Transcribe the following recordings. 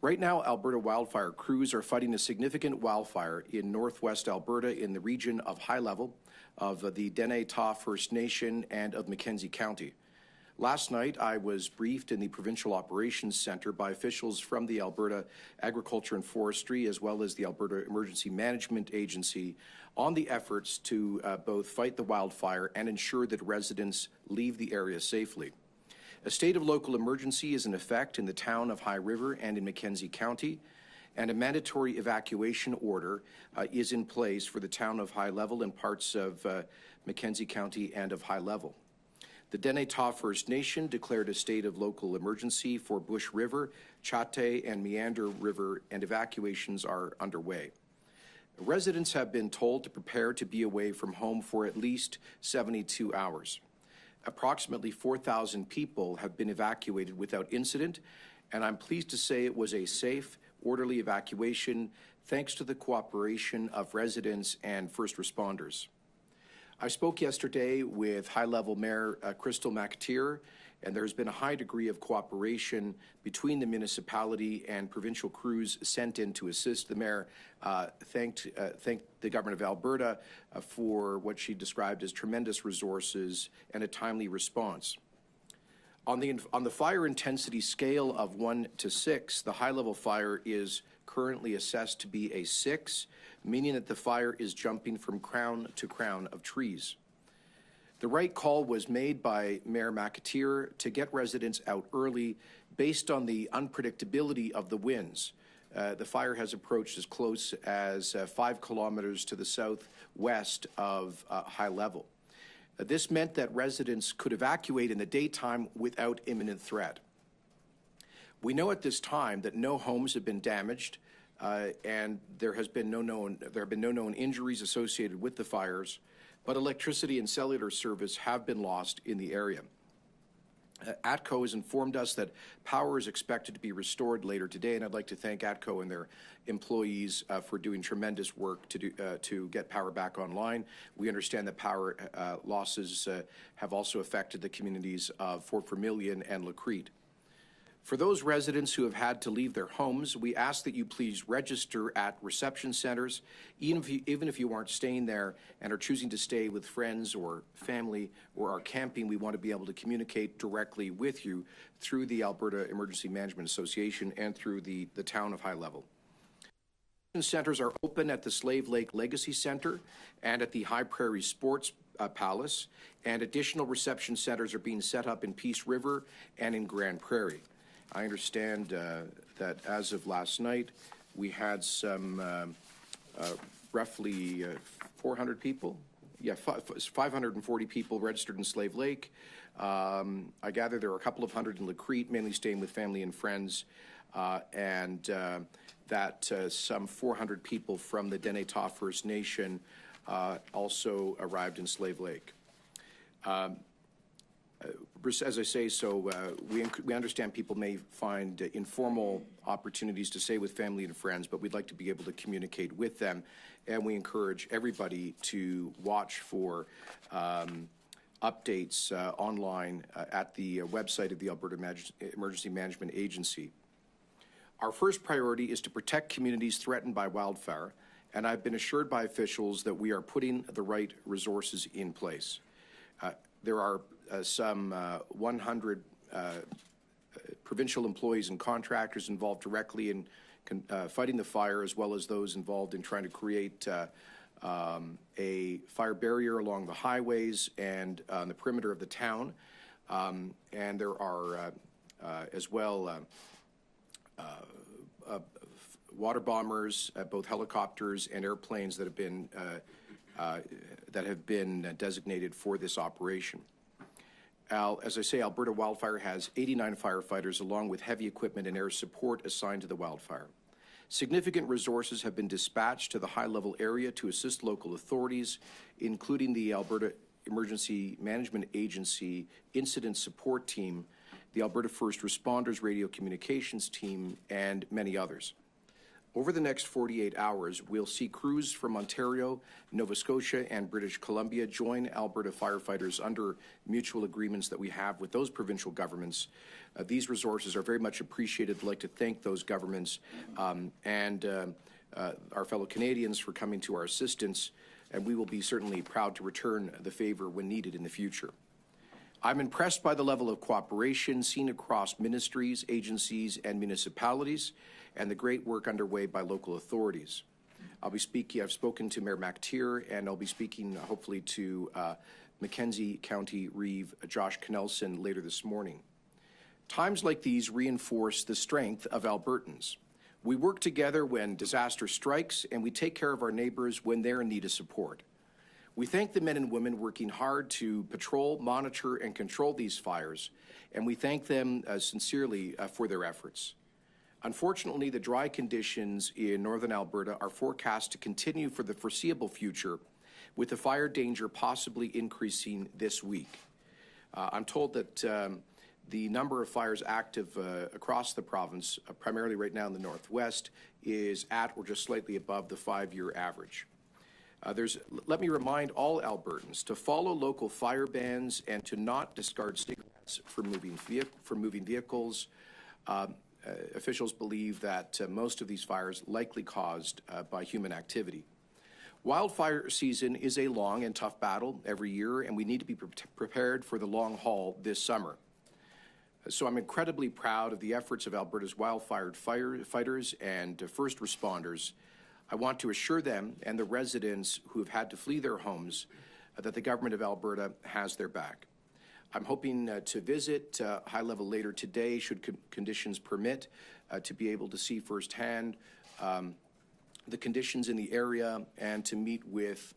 Right now, Alberta wildfire crews are fighting a significant wildfire in northwest Alberta in the region of high level of the Dene Ta First Nation and of Mackenzie County. Last night, I was briefed in the Provincial Operations Centre by officials from the Alberta Agriculture and Forestry as well as the Alberta Emergency Management Agency on the efforts to both fight the wildfire and ensure that residents leave the area safely. A state of local emergency is in effect in the town of High River and in Mackenzie County, and a mandatory evacuation order is in place for the town of High Level and parts of Mackenzie County and of High Level. The Dene Ta First Nation declared a state of local emergency for Bush River, Chate, and Meander River, and evacuations are underway. Residents have been told to prepare to be away from home for at least 72 hours. Approximately 4,000 people have been evacuated without incident, and I'm pleased to say it was a safe, orderly evacuation thanks to the cooperation of residents and first responders. I spoke yesterday with high-level Mayor Crystal McAteer, and there's been a high degree of cooperation between the municipality and provincial crews sent in to assist. The Mayor thanked the Government of Alberta for what she described as tremendous resources and a timely response. On the fire intensity scale of 1 to 6, the high-level fire is currently assessed to be a 6, meaning that the fire is jumping from crown to crown of trees. The right call was made by Mayor McAteer to get residents out early based on the unpredictability of the winds. The fire has approached as close as 5 kilometers to the southwest of High Level. This meant that residents could evacuate in the daytime without imminent threat. We know at this time that no homes have been damaged, and there have been no known injuries associated with the fires, but electricity and cellular service have been lost in the area. ATCO has informed us that power is expected to be restored later today, and I'd like to thank ATCO and their employees for doing tremendous work to get power back online. We understand that power losses have also affected the communities of Fort Vermilion and Lacrete. For those residents who have had to leave their homes, we ask that you please register at reception centres, even if you aren't staying there and are choosing to stay with friends or family or are camping. We want to be able to communicate directly with you through the Alberta Emergency Management Association and through the town of High Level. Centres are open at the Slave Lake Legacy Centre and at the High Prairie Sports Palace, and additional reception centres are being set up in Peace River and in Grand Prairie. I understand that as of last night, we had some roughly 400 people, 540 people registered in Slave Lake. I gather there are a couple of hundred in Lacrete, mainly staying with family and friends, and that some 400 people from the Dene Ta First Nation also arrived in Slave Lake. As I say, we understand people may find informal opportunities to stay with family and friends, but we'd like to be able to communicate with them, and we encourage everybody to watch for updates online at the website of the Alberta Emergency Management Agency. Our first priority is to protect communities threatened by wildfire, and I've been assured by officials that we are putting the right resources in place. There are some 100 provincial employees and contractors involved directly in fighting the fire, as well as those involved in trying to create a fire barrier along the highways and on the perimeter of the town. And there are as well water bombers, both helicopters and airplanes that have been designated for this operation. As I say, Alberta Wildfire has 89 firefighters along with heavy equipment and air support assigned to the wildfire. Significant resources have been dispatched to the high-level area to assist local authorities, including the Alberta Emergency Management Agency Incident Support Team, the Alberta First Responders Radio Communications Team, and many others. Over the next 48 hours, we'll see crews from Ontario, Nova Scotia, and British Columbia join Alberta firefighters under mutual agreements that we have with those provincial governments. These resources are very much appreciated. I'd like to thank those governments and our fellow Canadians for coming to our assistance, and we will be certainly proud to return the favor when needed in the future. I'm impressed by the level of cooperation seen across ministries, agencies, and municipalities, and the great work underway by local authorities. I've spoken to Mayor MacTier, and I'll be speaking hopefully to Mackenzie County Reeve Josh Knelson later this morning. Times like these reinforce the strength of Albertans. We work together when disaster strikes, and we take care of our neighbours when they're in need of support. We thank the men and women working hard to patrol, monitor, and control these fires, and we thank them sincerely for their efforts. Unfortunately, the dry conditions in northern Alberta are forecast to continue for the foreseeable future, with the fire danger possibly increasing this week. I'm told that the number of fires active across the province, primarily right now in the northwest, is at or just slightly above the 5-year average. Let me remind all Albertans to follow local fire bans and to not discard cigarettes for moving vehicles. Officials believe that most of these fires likely caused by human activity. Wildfire season is a long and tough battle every year, and we need to be prepared for the long haul this summer. So I'm incredibly proud of the efforts of Alberta's wildfire firefighters and first responders. I want to assure them and the residents who have had to flee their homes that the government of Alberta has their back. I'm hoping to visit High Level later today, should conditions permit, to be able to see firsthand the conditions in the area and to meet with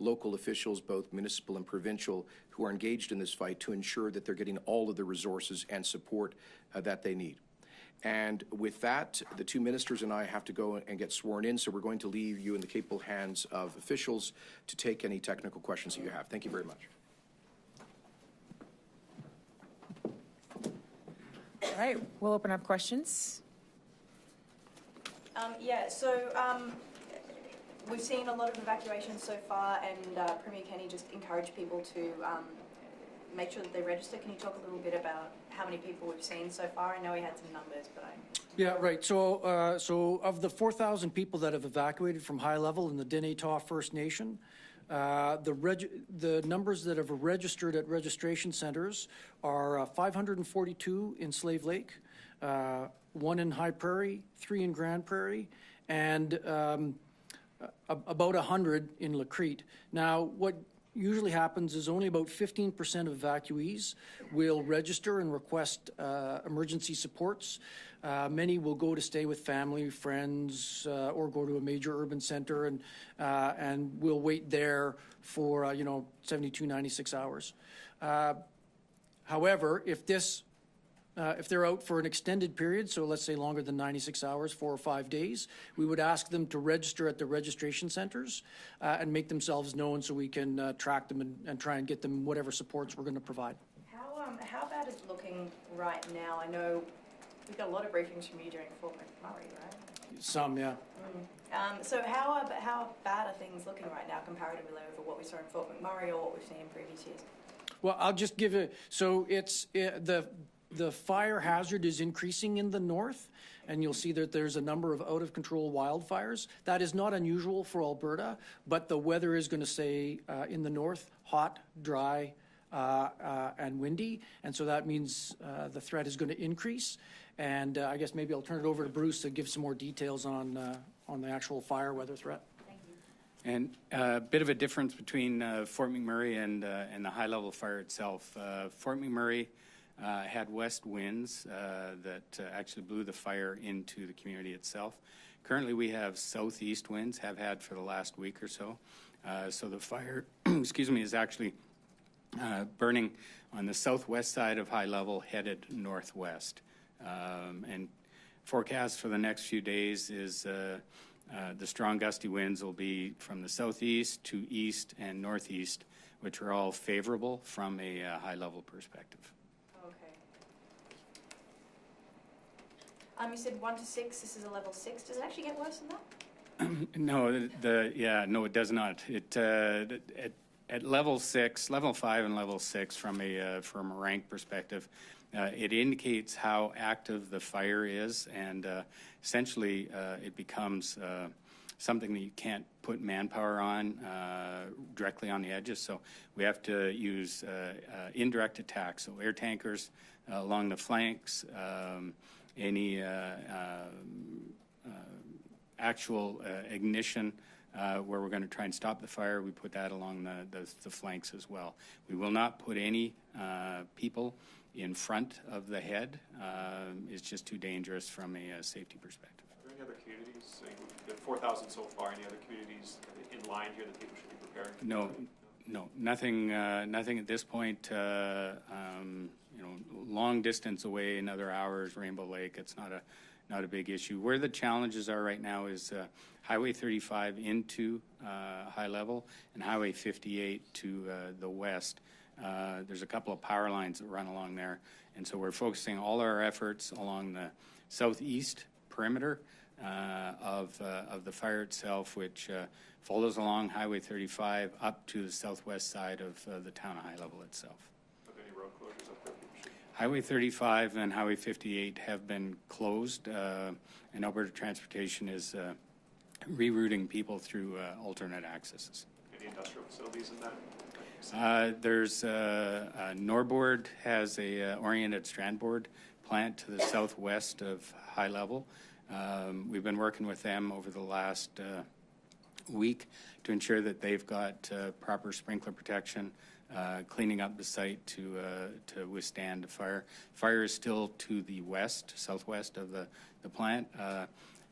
local officials, both municipal and provincial, who are engaged in this fight to ensure that they're getting all of the resources and support that they need. And with that, the two ministers and I have to go and get sworn in, so we're going to leave you in the capable hands of officials to take any technical questions that you have. Thank you very much. All right, we'll open up questions. We've seen a lot of evacuations so far, and Premier Kenney just encouraged people to make sure that they register. Can you talk a little bit about how many people we've seen so far? I know he had some numbers, but Yeah, right. So, so of the 4,000 people that have evacuated from High Level in the Denetaw First Nation, the numbers that have registered at registration centres are 542 in Slave Lake, 1 in High Prairie, 3 in Grand Prairie, and about 100 in Lacrete. Now, what usually happens is only about 15% of evacuees will register and request emergency supports. Many will go to stay with family, friends, or go to a major urban center and will wait there for 72, 96 hours. However, if they're out for an extended period, so let's say longer than 96 hours, 4 or 5 days, we would ask them to register at the registration centres and make themselves known so we can track them and try and get them whatever supports we're going to provide. how bad is it looking right now? I know we got a lot of briefings from you during Fort McMurray, right? Some, yeah. So how bad are things looking right now comparatively over what we saw in Fort McMurray or what we've seen in previous years? Well, I'll just give it, so the fire hazard is increasing in the north, and you'll see that there's a number of out-of-control wildfires. That is not unusual for Alberta, but the weather is going to stay in the north, hot, dry, and windy, and so that means the threat is going to increase. And I guess maybe I'll turn it over to Bruce to give some more details on the actual fire weather threat. Thank you. And a bit of a difference between Fort McMurray and the high-level fire itself. Fort McMurray had west winds that actually blew the fire into the community itself. Currently, we have southeast winds, have had for the last week or so. So the fire, excuse me, is actually burning on the southwest side of high level, headed northwest. And forecast for the next few days is the strong gusty winds will be from the southeast to east and northeast, which are all favorable from a high level perspective. Okay. You said 1 to 6, this is a level 6. Does it actually get worse than that? No, no, it does not. It at level 6, level 5, and level 6 from a rank perspective, it indicates how active the fire is, and essentially it becomes something that you can't put manpower on directly on the edges. So we have to use indirect attacks, so air tankers along the flanks, any actual ignition where we're going to try and stop the fire. We put that along the flanks as well. We will not put any people in front of the head. It's just too dangerous from a safety perspective. Are there any other communities, the 4,000 so far, any other communities in line here that people should be preparing? No, nothing at this point. Long distance away, another hours, Rainbow Lake, it's not a big issue. Where the challenges are right now is Highway 35 into High Level and Highway 58 to the west. There's a couple of power lines that run along there, and so we're focusing all our efforts along the southeast perimeter of the fire itself, which follows along Highway 35 up to the southwest side of the town of High Level itself. Any road closures up there? Highway 35 and Highway 58 have been closed, and Alberta Transportation is rerouting people through alternate accesses. Any industrial facilities in that? There's Norbord has a oriented strand board plant to the southwest of High Level. We've been working with them over the last week to ensure that they've got proper sprinkler protection, cleaning up the site to withstand the fire. Fire is still to the southwest of the plant.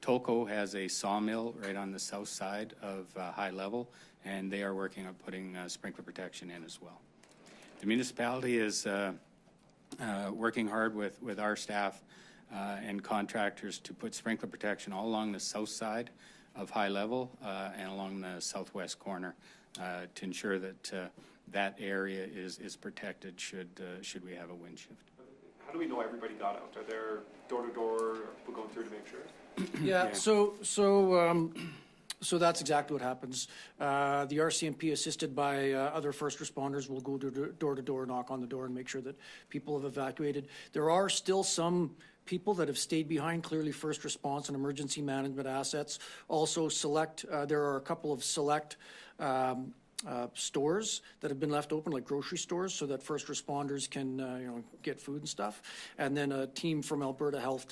Tolko has a sawmill right on the south side of High Level, and they are working on putting sprinkler protection in as well. The municipality is working hard with our staff and contractors to put sprinkler protection all along the south side of High Level and along the southwest corner to ensure that that area is protected should we have a wind shift. How do we know everybody got out? Are there door-to-door people going through to make sure? Yeah. So that's exactly what happens. The RCMP, assisted by other first responders, will go door to door, knock on the door, and make sure that people have evacuated. There are still some people that have stayed behind, clearly first response and emergency management assets. Also there are a couple of select stores that have been left open, like grocery stores, so that first responders can get food and stuff. And then a team from Alberta Health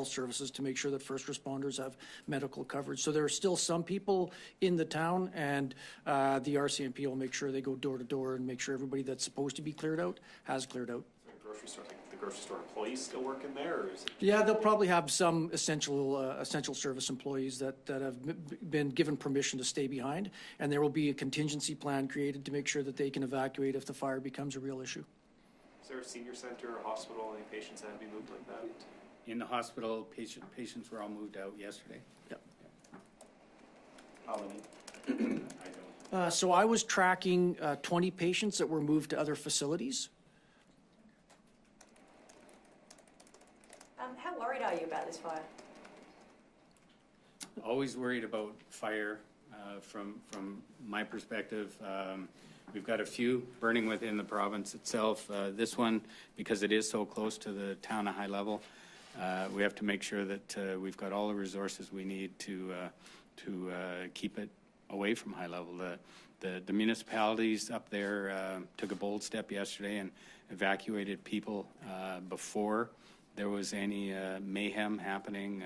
Services to make sure that first responders have medical coverage. So there are still some people in the town, and the RCMP will make sure they go door to door and make sure everybody that's supposed to be cleared out has cleared out. Grocery store, the grocery store employees still working there, or is it? Yeah, they'll probably have some essential service employees that have been given permission to stay behind, and there will be a contingency plan created to make sure that they can evacuate if the fire becomes a real issue. Is there a senior center or hospital, any patients that have to be moved like that? In the hospital, patients were all moved out yesterday. Yep. How many? I don't. So I was tracking 20 patients that were moved to other facilities. How worried are you about this fire? Always worried about fire from my perspective. We've got a few burning within the province itself. This one, because it is so close to the town of High Level, we have to make sure that we've got all the resources we need to keep it away from High Level. The municipalities up there took a bold step yesterday and evacuated people before there was any mayhem happening,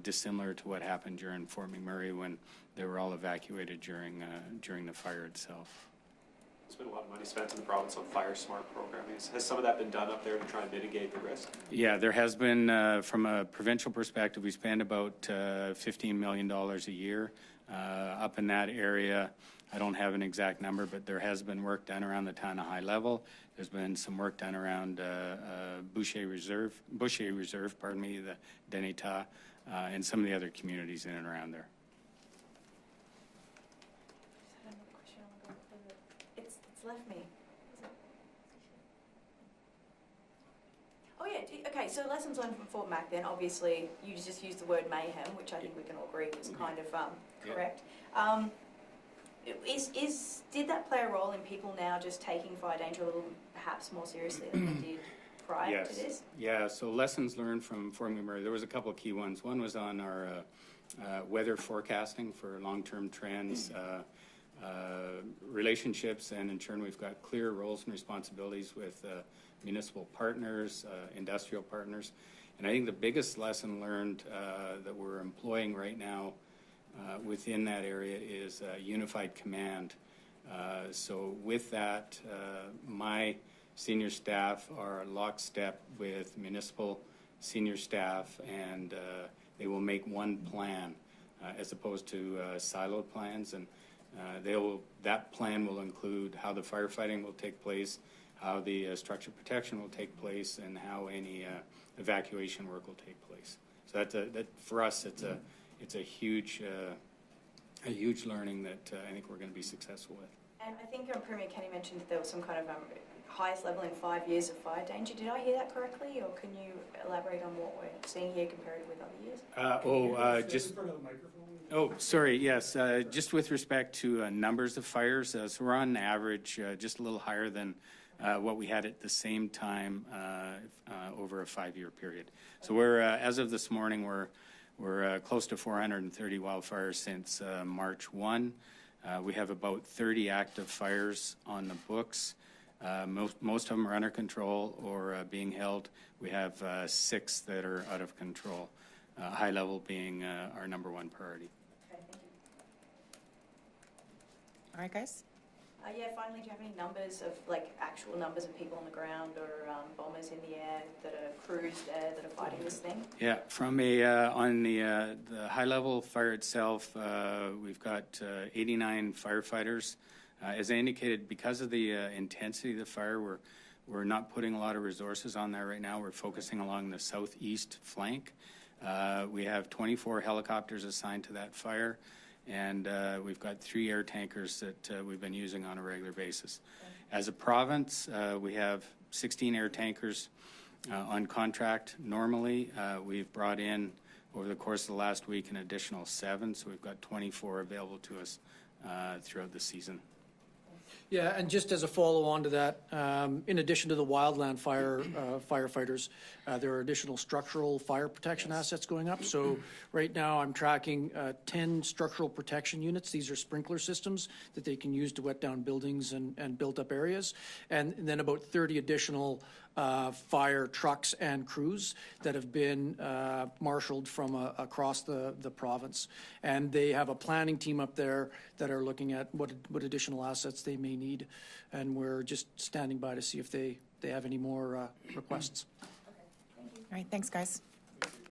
dissimilar to what happened during Fort McMurray when they were all evacuated during the fire itself. There's been a lot of money spent in the province on Fire Smart programming. Has some of that been done up there to try and mitigate the risk? Yeah, there has been, from a provincial perspective, we spend about $15 million a year up in that area. I don't have an exact number, but there has been work done around the town of High Level. There's been some work done around Boucher Reserve, the Deneta, and some of the other communities in and around there. I have another question. Oh my God, it's left me. Oh yeah, okay, so lessons learned from Fort Mac then, obviously, you just used the word mayhem, which I think we can all agree was kind of correct. Did that play a role in people now just taking fire danger a little perhaps more seriously than they did prior to this? Yeah, so lessons learned from Fort McMurray, there was a couple of key ones. One was on our weather forecasting for long-term trends, relationships, and ensuring we've got clear roles and responsibilities with municipal partners, industrial partners. And I think the biggest lesson learned that we're employing right now within that area is unified command. So with that, my senior staff are lockstep with municipal senior staff, and they will make one plan as opposed to siloed plans. And that plan will include how the firefighting will take place, how the structure protection will take place, and how any evacuation work will take place. So that for us, it's a huge learning that I think we're going to be successful with. And I think Premier Kenney mentioned that there was some kind of highest level in 5 years of fire danger. Did I hear that correctly, or can you elaborate on what we're seeing here compared with other years? Sorry, yes. Just with respect to numbers of fires, so we're on average just a little higher than what we had at the same time over a 5-year period. So we're, as of this morning, we're close to 430 wildfires since March 1. We have about 30 active fires on the books. Most of them are under control or being held. We have 6 that are out of control, high level being our number one priority. Okay, thank you. All right, guys. Yeah, finally, do you have any numbers of, like, actual numbers of people on the ground or bombers in the air that are crews there that are fighting this thing? Yeah, from on the high-level fire itself, we've got 89 firefighters. As I indicated, because of the intensity of the fire, we're not putting a lot of resources on there right now. We're focusing along the southeast flank. We have 24 helicopters assigned to that fire, and we've got 3 air tankers that we've been using on a regular basis. As a province, we have 16 air tankers on contract. Normally, we've brought in, over the course of the last week, an additional 7, so we've got 24 available to us throughout the season. Yeah, and just as a follow-on to that, in addition to the wildland fire firefighters, there are additional structural fire protection assets going up. So right now I'm tracking 10 structural protection units. These are sprinkler systems that they can use to wet down buildings and built-up areas. And then about 30 additional fire trucks and crews that have been marshaled from across the province. And they have a planning team up there that are looking at what additional assets they may need. And we're just standing by to see if they have any more requests. Okay, thank you. All right, thanks, guys.